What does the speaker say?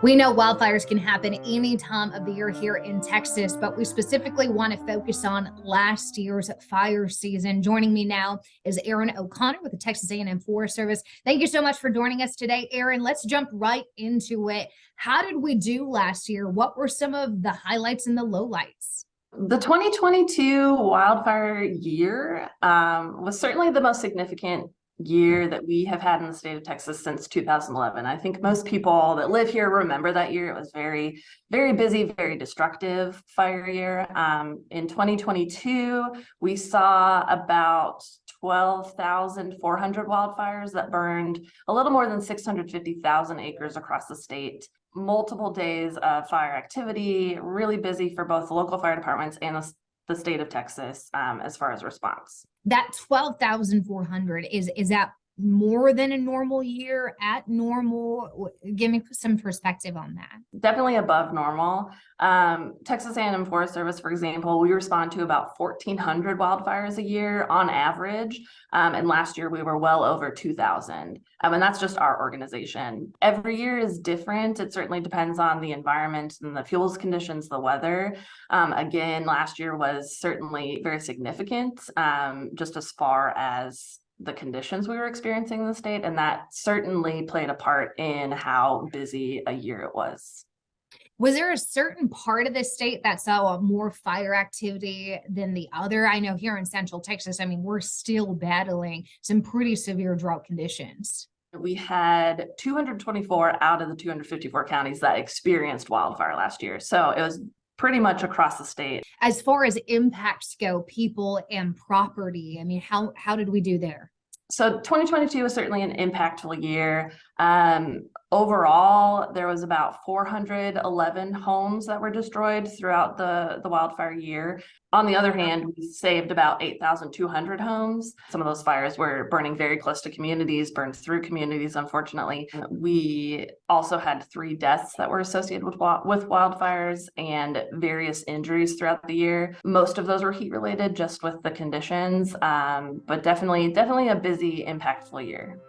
We know wildfires can happen any time of the year here in Texas, but we specifically want to focus on last year's fire season. Joining me now is Aaron O'Connor with the Texas A&M Forest Service. Thank you so much for joining us today, Aaron. Let's jump right into it. How did we do last year? What were some of the highlights and the lowlights? The 2022 wildfire year was certainly the most significant year that we have had in the state of Texas since 2011. I think most people that live here remember that year. It was very, very busy, very destructive fire year. In 2022, we saw about 12,400 wildfires that burned a little more than 650,000 acres across the state. Multiple days of fire activity, really busy for both local fire departments and the state of Texas as far as response. That 12,400, is that more than a normal year, at normal? Give me some perspective on that. Definitely above normal. Texas A&M Forest Service, for example, we respond to about 1,400 wildfires a year on average. And last year we were well over 2,000. And that's just our organization. Every year is different. It certainly depends on the environment and the fuels conditions, the weather. Again, last year was certainly very significant, just as far as the conditions we were experiencing in the state, and that certainly played a part in how busy a year it was. Was there a certain part of the state that saw more fire activity than the other? I know here in Central Texas, I mean, we're still battling some pretty severe drought conditions. We had 224 out of the 254 counties that experienced wildfire last year. So it was pretty much across the state. As far as impacts go, people and property, I mean, how did we do there? So 2022 was certainly an impactful year. Overall, there was about 411 homes that were destroyed throughout the wildfire year. On the other hand, we saved about 8,200 homes. Some of those fires were burning very close to communities, burned through communities, unfortunately. We also had 3 deaths that were associated with wildfires and various injuries throughout the year. Most of those were heat related, just with the conditions, but definitely a busy, impactful year.